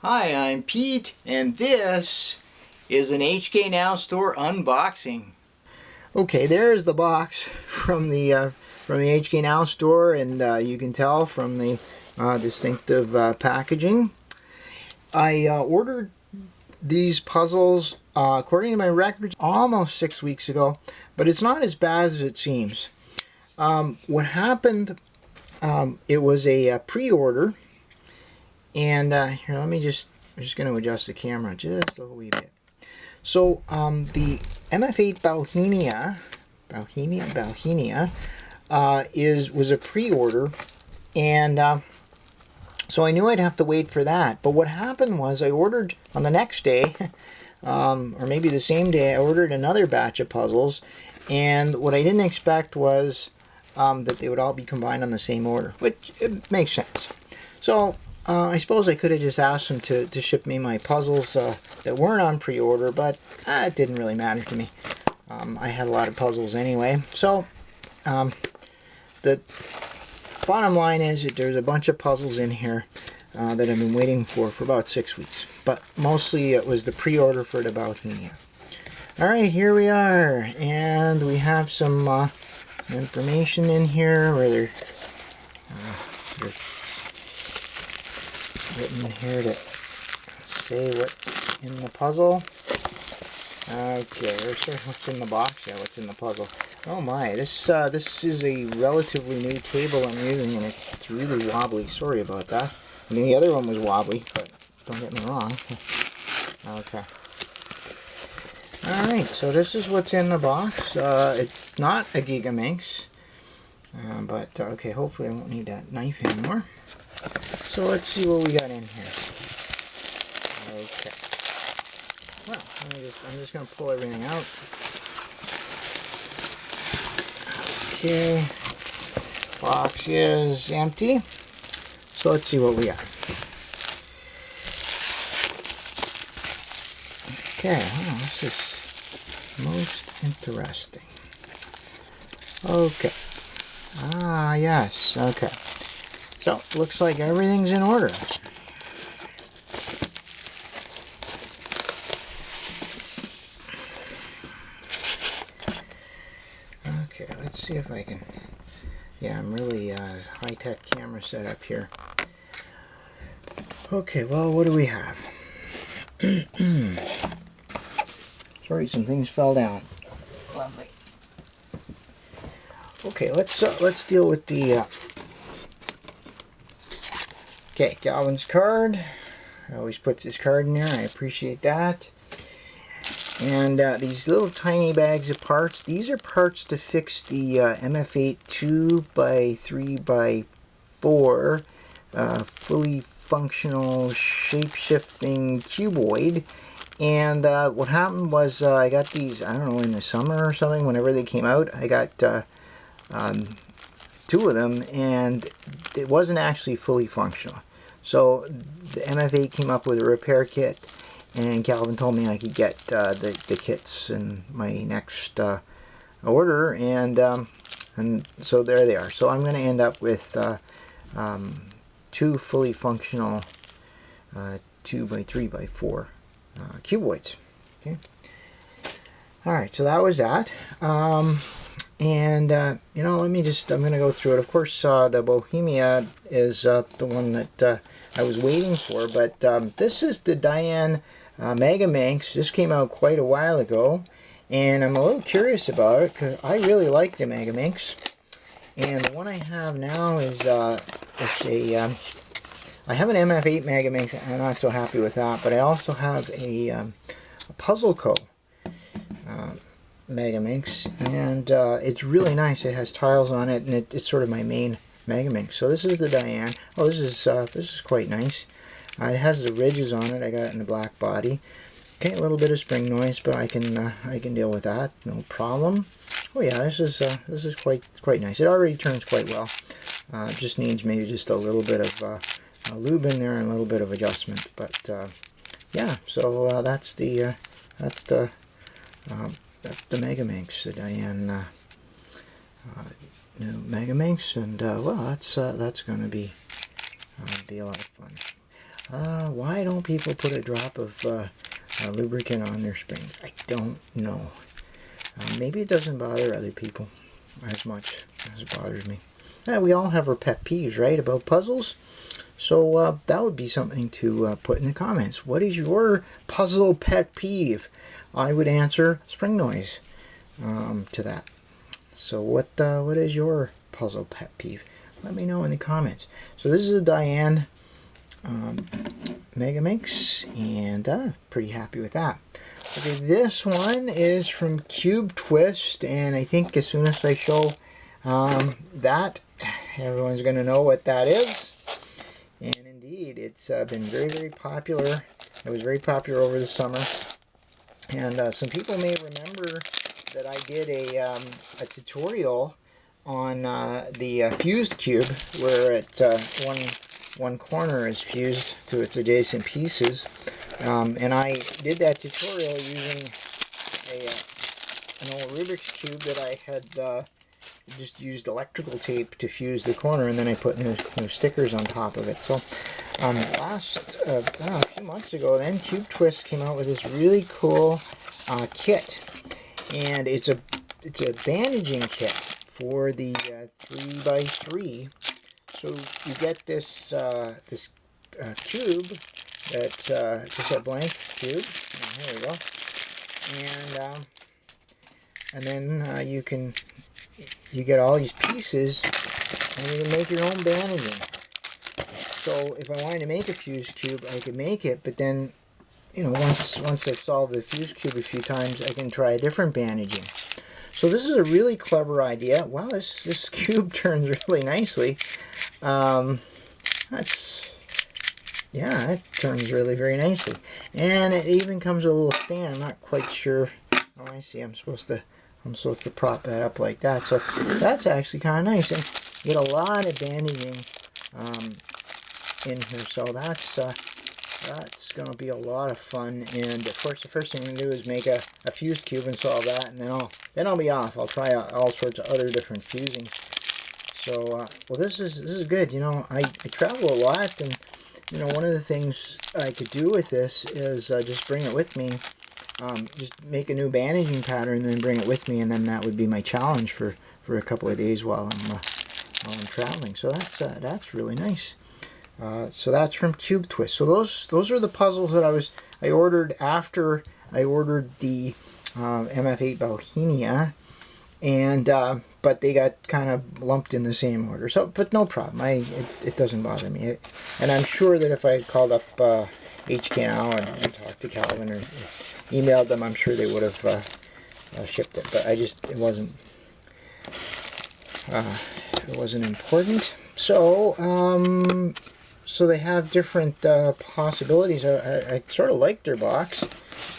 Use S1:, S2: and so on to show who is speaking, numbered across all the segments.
S1: Hi, I'm Pete, and this is an HKNowStore unboxing. Okay, there's the box from the HKNowStore, and you can tell from the distinctive packaging. I ordered these puzzles, according to my records, almost 6 weeks ago, but it's not as bad as it seems. What happened? It was a pre-order. And here, I'm just going to adjust the camera just a wee bit. So the MF8 Bohemia was a pre-order, and so I knew I'd have to wait for that. But what happened was I ordered on the next day, or maybe the same day, I ordered another batch of puzzles, and what I didn't expect was that they would all be combined on the same order, which it makes sense. So I suppose I could have just asked them to ship me my puzzles that weren't on pre-order, but it didn't really matter to me. I had a lot of puzzles anyway. So the bottom line is that there's a bunch of puzzles in here that I've been waiting for about 6 weeks. But mostly it was the pre-order for the Bohemia. Alright, here we are. And we have some information in here where they're written here to say what's in the puzzle. Okay, what's in the box? Yeah, what's in the puzzle? Oh my, this is a relatively new table I'm using, and it's really wobbly. Sorry about that. I mean, the other one was wobbly, but don't get me wrong. Okay. Alright, so this is what's in the box. It's not a Megaminx, but okay, hopefully I won't need that knife anymore. So let's see what we got in here. Okay. Well, I'm just going to pull everything out. Okay. Box is empty. So let's see what we got. Okay, well, this is most interesting. Okay. Ah, yes. Okay. So, looks like everything's in order. Okay, let's see if I can... Yeah, I'm really high-tech camera setup here. Okay, well, what do we have? Sorry, some things fell down. Lovely. Okay, let's deal with the... Okay, Calvin's card. Always puts his card in there. I appreciate that. And these little tiny bags of parts. These are parts to fix the MF8 2x3x4 fully functional shape-shifting cuboid. And what happened was I got these, I don't know, in the summer or something, whenever they came out. I got 2 of them, and it wasn't actually fully functional. So the MF8 came up with a repair kit, and Calvin told me I could get the kits in my next order, and so there they are. So I'm going to end up with 2 fully functional 2x3x4 cuboids. Okay. All right, so that was that. And, you know, I'm going to go through it. Of course, the Bohemia is the one that I was waiting for, but this is the Dayan Megaminx. This came out quite a while ago, and I'm a little curious about it, because I really like the Megaminx. And the one I have now is, I have an MF8 Megaminx, and I'm not so happy with that, but I also have a Puzzle Co. Megaminx, and it's really nice. It has tiles on it, and it's sort of my main Megaminx. So this is the Dayan. Oh, this is quite nice. It has the ridges on it. I got it in the black body. Okay, a little bit of spring noise, but I can deal with that, no problem. Oh yeah, this is quite nice. It already turns quite well. It just needs maybe just a little bit of lube in there and a little bit of adjustment. But yeah, so that's the Megaminx, the Dayan Megaminx, and well, that's going to be a lot of fun. Why don't people put a drop of lubricant on their springs? I don't know. Maybe it doesn't bother other people as much as it bothers me. We all have our pet peeves, right, about puzzles? So that would be something to put in the comments. What is your puzzle pet peeve? I would answer spring noise to that. So what is your puzzle pet peeve? Let me know in the comments. So this is a Dayan Megaminx, and pretty happy with that. Okay, this one is from CubeTwist, and I think as soon as I show that, everyone's going to know what that is. And indeed, it's been very, very popular. It was very popular over the summer. And some people may remember that I did a tutorial on the fused cube, where one corner is fused to its adjacent pieces. And I did that tutorial using an old Rubik's Cube that I had just used electrical tape to fuse the corner, and then I put new stickers on top of it. So a few months ago, then CubeTwist came out with this really cool kit, and it's a bandaging kit for the 3x3. So you get this this cube that's just a blank cube. Oh, there we go. And then you get all these pieces, and you can make your own bandaging. So if I wanted to make a fused cube, I could make it, but then, once I've solved the fused cube a few times, I can try a different bandaging. So this is a really clever idea. Wow, this cube turns really nicely. It turns really very nicely. And it even comes with a little stand. I'm not quite sure. Oh, I see. I'm supposed to prop that up like that. So that's actually kind of nice. And you get a lot of bandaging in here. So that's going to be a lot of fun. And of course, the first thing I'm going to do is make a fused cube and solve that, and then I'll be off. I'll try out all sorts of other different fusings. So well, this is good. I travel a lot, and one of the things I could do with this is just bring it with me. Just make a new bandaging pattern and then bring it with me, and then that would be my challenge for a couple of days while I'm traveling. So that's really nice. So that's from CubeTwist. So those are the puzzles that I ordered after I ordered the MF8 Bauhinia, and but they got kind of lumped in the same order. So, but no problem. It doesn't bother me. And I'm sure that if I had called up HKNow and talked to Calvin or emailed them, I'm sure they would have shipped it. But it wasn't important. So so they have different possibilities. I sort of like their box,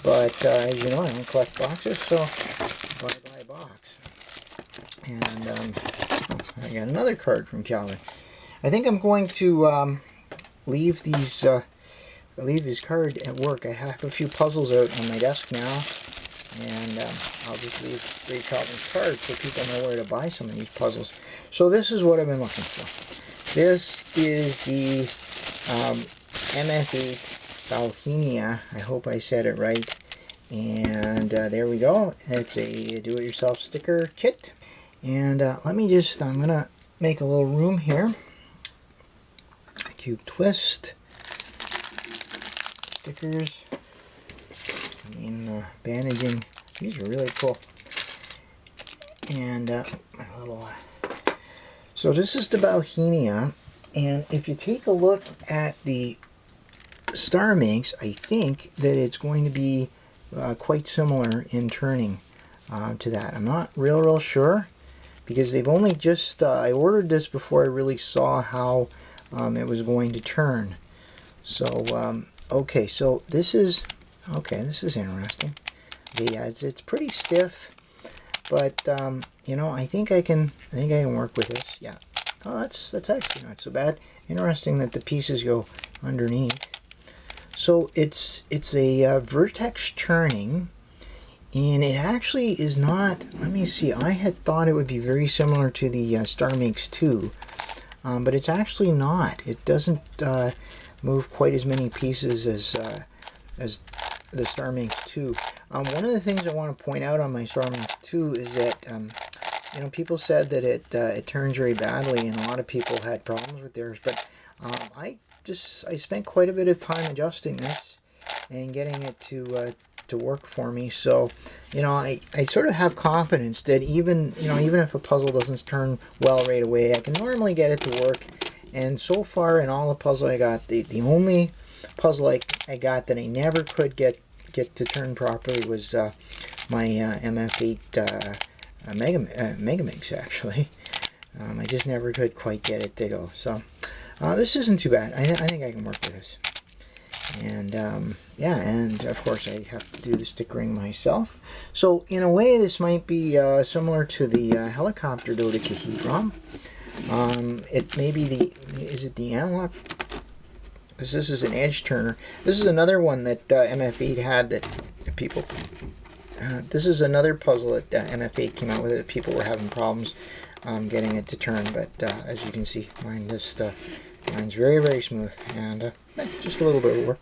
S1: but as you know, I don't collect boxes, so I buy a box. And I got another card from Calvin. I think I'm going to leave this card at work. I have a few puzzles out on my desk now, and I'll just leave Calvin's card so people know where to buy some of these puzzles. So this is what I've been looking for. This is the MF8 Bauhinia. I hope I said it right. And there we go. It's a do-it-yourself sticker kit. And I'm going to make a little room here. CubeTwist. Stickers. Bandaging. These are really cool. And my little... So this is the Bauhinia. And if you take a look at the star minx, I think that it's going to be quite similar in turning to that. I'm not real sure, because they've only just I ordered this before I really saw how it was going to turn. So okay, so this is interesting. Yeah, it's pretty stiff, but I think I can work with this. Yeah. Oh, that's actually not so bad. Interesting that the pieces go underneath. So it's a vertex turning, and it actually is not. Let me see. I had thought it would be very similar to the Star Minx 2, but it's actually not. It doesn't move quite as many pieces as the StarMinx 2. One of the things I want to point out on my StarMinx 2 is that you know, people said that it turns very badly, and a lot of people had problems with theirs. But I spent quite a bit of time adjusting this and getting it to work for me. So, you know, I sort of have confidence that even if a puzzle doesn't turn well right away, I can normally get it to work. And so far in all the puzzle I got, the only puzzle I got that I never could get to turn properly was my MF8 Megaminx, actually. I just never could quite get it to go. So this isn't too bad. I think I can work with this. And yeah, and of course I have to do the stickering myself. So in a way, this might be similar to the helicopter dodecahedron. It may be is it the analog? Because this is an edge turner. This is another one that MF8 had that people. This is another puzzle that MF8 came out with that people were having problems getting it to turn. But as you can see, mine's very, very smooth, and just a little bit of work.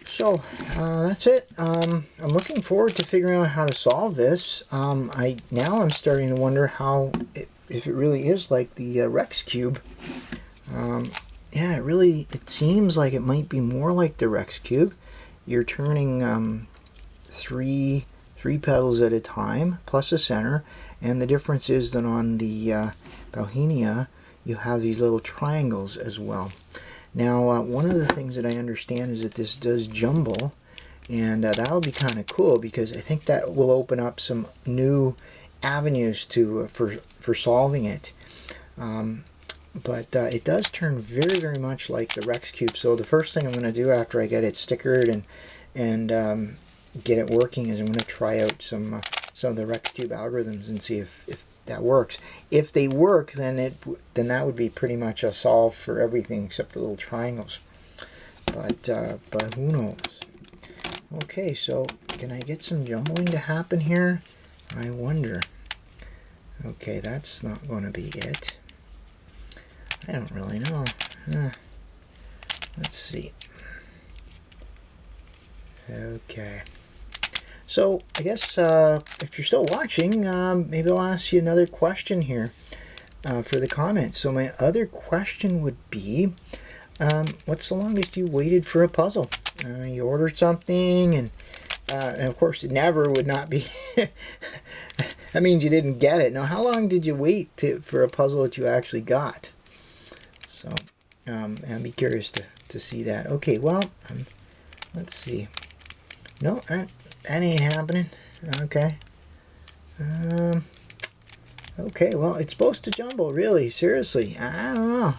S1: So that's it. I'm looking forward to figuring out how to solve this. Now I'm starting to wonder if it really is like the Rex cube. Yeah, it seems like it might be more like the Rex cube. You're turning three pedals at a time plus a center, and the difference is that on the Bauhinia you have these little triangles as well. Now one of the things that I understand is that this does jumble, and that'll be kind of cool, because I think that will open up some new avenues for solving it. But it does turn very, very much like the Rex cube. So the first thing I'm going to do after I get it stickered and get it working is I'm going to try out some of the Rex cube algorithms and see if that works. If they work, then that would be pretty much a solve for everything except the little triangles. But who knows? Okay, so can I get some jumbling to happen here? I wonder. Okay, that's not going to be it. I don't really know. Let's see. Okay. So I guess if you're still watching, maybe I'll ask you another question here for the comments. So my other question would be, what's the longest you waited for a puzzle? You ordered something, and of course it never would not be. That means you didn't get it. Now, how long did you wait for a puzzle that you actually got? So I'd be curious to see that. Okay, well, let's see. No, that ain't happening. Okay. Okay, well, it's supposed to jumble, really, seriously. I don't know.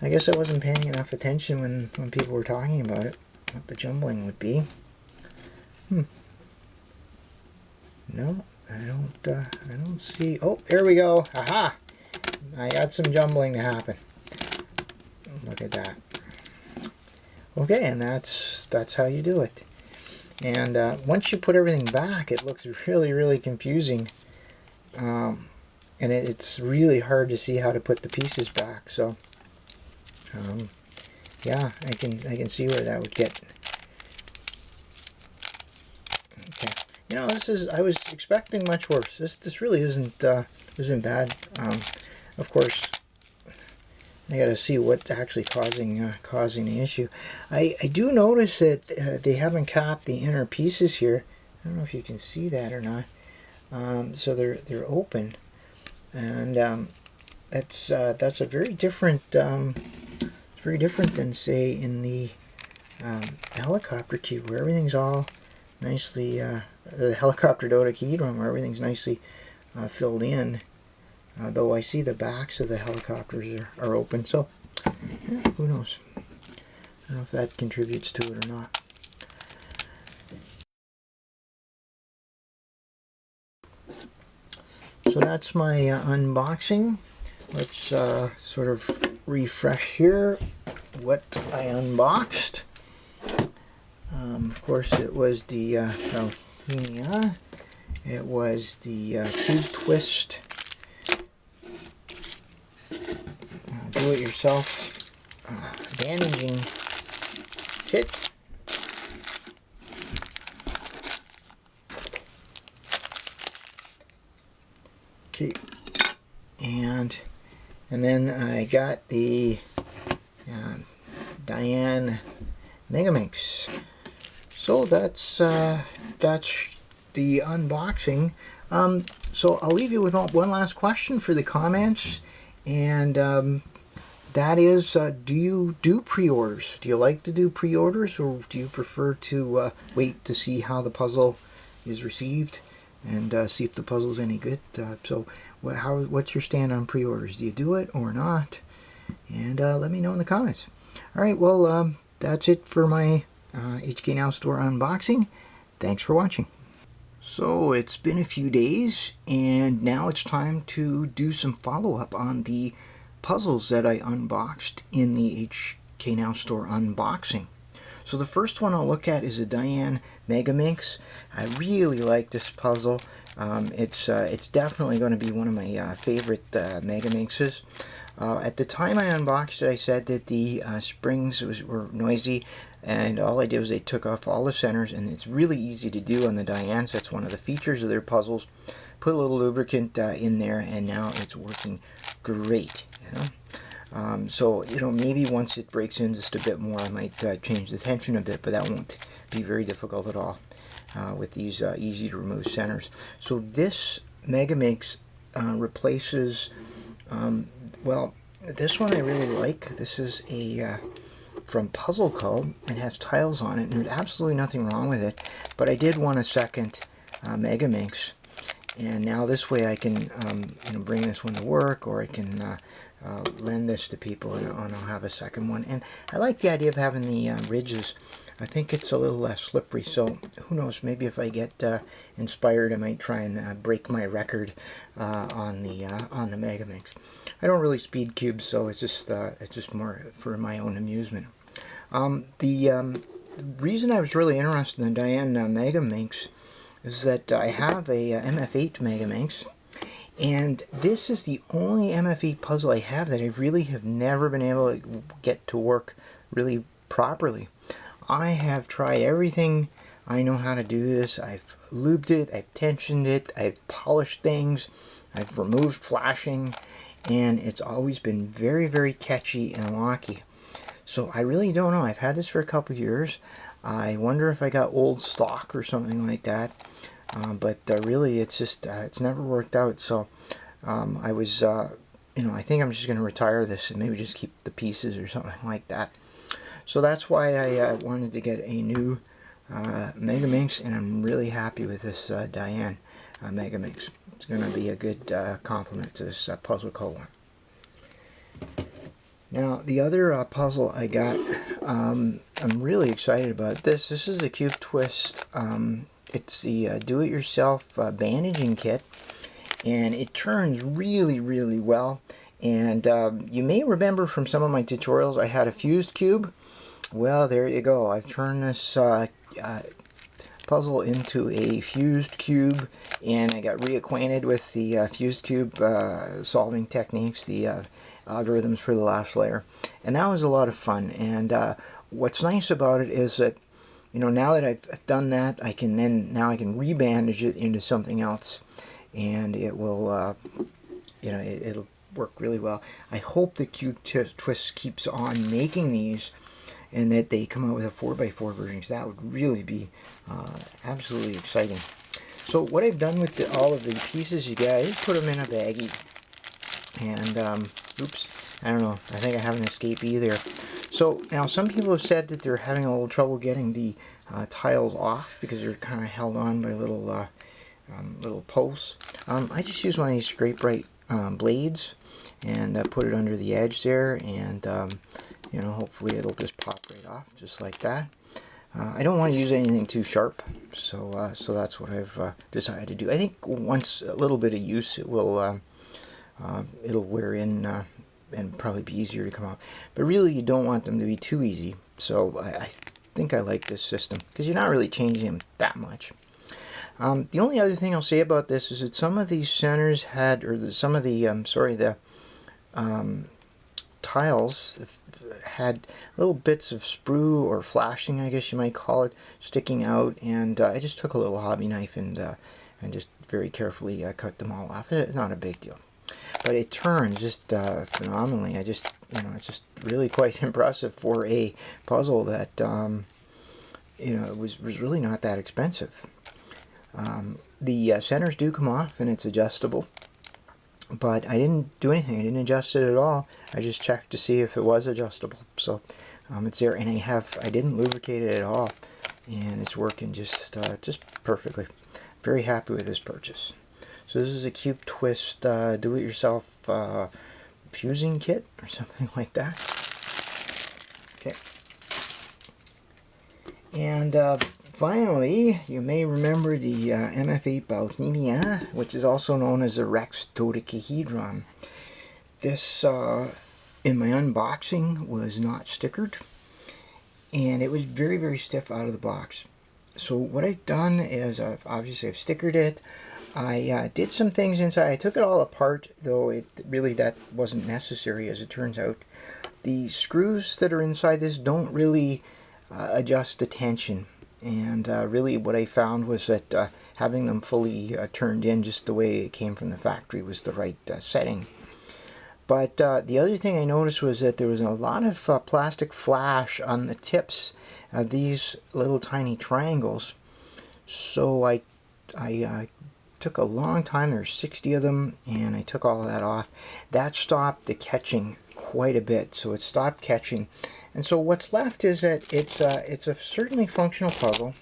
S1: I guess I wasn't paying enough attention when people were talking about it, what the jumbling would be. No, I don't see. Oh, there we go. Aha! I got some jumbling to happen. Look at that. Okay, and that's how you do it. And once you put everything back, it looks really, really confusing. And it's really hard to see how to put the pieces back. So, yeah, I can see where that would get. Okay, you know, I was expecting much worse. This really isn't bad. Of course, I got to see what's actually causing the issue. I do notice that they haven't capped the inner pieces here. I don't know if you can see that or not. So they're open, and that's a very different. It's very different than, say, in the helicopter cube, where everything's all nicely. The helicopter dodecahedron, where everything's nicely filled in. Though I see the backs of the helicopters are open, so yeah, who knows? I don't know if that contributes to it or not. So that's my unboxing. Let's sort of refresh here what I unboxed. Of course, it was the Bohemia. It was the CubeTwist do-it-yourself bandaging kit. Okay, and then I got the Dayan Megaminx. So that's the unboxing. So I'll leave you with one last question for the comments, and that is, do you do pre-orders? Do you like to do pre-orders, or do you prefer to wait to see how the puzzle is received and see if the puzzle's any good? So what's your stand on pre-orders? Do you do it or not? And let me know in the comments. Alright, well, that's it for my HKNowStore unboxing. Thanks for watching. So it's been a few days, and now it's time to do some follow-up on the puzzles that I unboxed in the HKNowStore unboxing. So the first one I'll look at is a Dayan Megaminx. I really like this puzzle. It's definitely going to be one of my favorite Megaminxes. At the time I unboxed it, I said that the springs were noisy, and all I did was I took off all the centers, and it's really easy to do on the Dayans. That's one of the features of their puzzles. Put a little lubricant in there, and now it's working great. You know? So, you know, maybe once it breaks in just a bit more, I might change the tension a bit, but that won't be very difficult at all with these easy to remove centers. So this Megaminx replaces, well, this one I really like. This is a from Puzzle Co. It has tiles on it, and there's absolutely nothing wrong with it, but I did want a second Megaminx, and now this way I can you know, bring this one to work, or I can lend this to people, and I'll have a second one. And I like the idea of having the ridges. I think it's a little less slippery, so who knows, maybe if I get inspired, I might try and break my record on the Megaminx. I don't really speed cubes, so it's just more for my own amusement. The reason I was really interested in the Dayan Megaminx is that I have a MF8 Megaminx, and this is the only MF8 puzzle I have that I really have never been able to get to work really properly. I have tried everything I know how to do this. I've lubed it, I've tensioned it, I've polished things, I've removed flashing, and it's always been very, very catchy and locky. So I really don't know. I've had this for a couple years. I wonder if I got old stock or something like that. But really, it's just it's never worked out. So I was, you know, I think I'm just going to retire this and maybe just keep the pieces or something like that. So that's why I wanted to get a new Megaminx, and I'm really happy with this Dayan Megaminx. It's going to be a good complement to this Puzzle Co. one. Now, the other puzzle I got, I'm really excited about this. This is the CubeTwist. It's the do-it-yourself bandaging kit, and it turns really, really well. And you may remember from some of my tutorials I had a fused cube. Well, there you go. I've turned this puzzle into a fused cube, and I got reacquainted with the fused cube solving techniques, the algorithms for the last layer, and that was a lot of fun. And what's nice about it is that, you know, now that I've done that, I can rebandage it into something else, and it will, you know, it'll work really well. I hope that CubeTwist keeps on making these, and that they come out with a 4x4 version, because that would really be absolutely exciting. So what I've done with all of the pieces you get, I just put them in a baggie, and oops, I don't know, I think I have an escape either. So now some people have said that they're having a little trouble getting the tiles off because they're kind of held on by little posts. I just use one of these scrape-right blades and put it under the edge there, and you know, hopefully it'll just pop right off just like that. I don't want to use anything too sharp, so so that's what I've decided to do. I think once a little bit of use, it will it'll wear in and probably be easier to come off. But really, you don't want them to be too easy. So I think I like this system because you're not really changing them that much. The only other thing I'll say about this is that some of these centers had, or some of the tiles had little bits of sprue or flashing, I guess you might call it, sticking out, and I just took a little hobby knife and just very carefully cut them all off. Not a big deal, but it turns just phenomenally. It's just really quite impressive for a puzzle that it was really not that expensive. The centers do come off and it's adjustable, but I didn't do anything. I didn't adjust it at all. I just checked to see if it was adjustable. So it's there, and I didn't lubricate it at all, and it's working just perfectly. Very happy with this purchase. So this is a CubeTwist do-it-yourself fusing kit or something like that. Okay. And finally, you may remember the MF8 Bauhinia, which is also known as the Rex Dodecahedron. This, in my unboxing, was not stickered, and it was very, very stiff out of the box. So what I've done is, obviously I've stickered it. I did some things inside. I took it all apart, though that wasn't necessary, as it turns out. The screws that are inside this don't really adjust the tension, and really what I found was that having them fully turned in just the way it came from the factory was the right setting. But the other thing I noticed was that there was a lot of plastic flash on the tips of these little tiny triangles. So I took a long time. There's 60 of them, and I took all of that off. That stopped the catching quite a bit, so it stopped catching. And so what's left is that it's a certainly functional puzzle.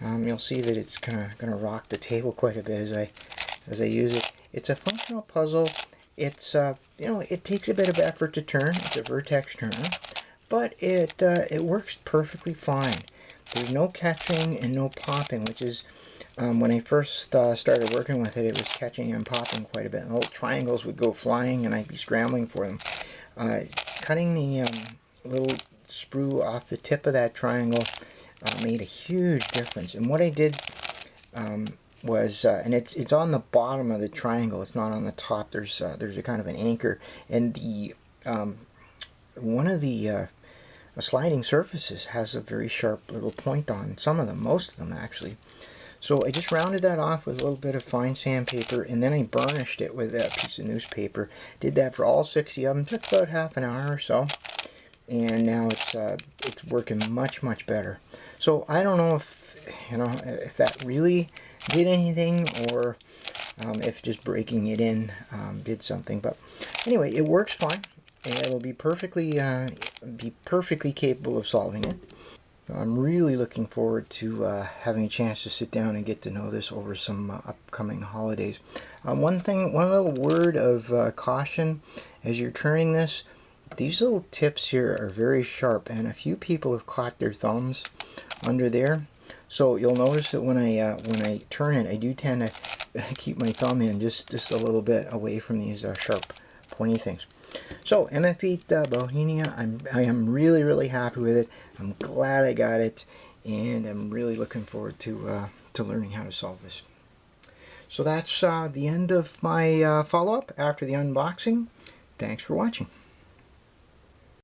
S1: You'll see that it's kind of going to rock the table quite a bit as I use it. It's a functional puzzle. It's it takes a bit of effort to turn. It's a vertex turner, but it works perfectly fine. There's no catching and no popping, which is when I first started working with it, it was catching and popping quite a bit. And little triangles would go flying, and I'd be scrambling for them. Cutting the little sprue off the tip of that triangle made a huge difference. And what I did was, and it's on the bottom of the triangle. It's not on the top. There's a kind of an anchor, and the one of the sliding surfaces has a very sharp little point on some of them, most of them actually. So I just rounded that off with a little bit of fine sandpaper, and then I burnished it with a piece of newspaper. Did that for all 60 of them. Took about half an hour or so, and now it's working much better. So I don't know if that really did anything, or if just breaking it in did something. But anyway, it works fine. It'll be perfectly capable of solving it. I'm really looking forward to having a chance to sit down and get to know this over some upcoming holidays. One little word of caution as you're turning this: these little tips here are very sharp, and a few people have caught their thumbs under there. So you'll notice that when I turn it, I do tend to keep my thumb in just a little bit away from these sharp, pointy things. So MF8 Bohemia, I am really happy with it. I'm glad I got it, and I'm really looking forward to learning how to solve this. So that's the end of my follow-up after the unboxing. Thanks for watching.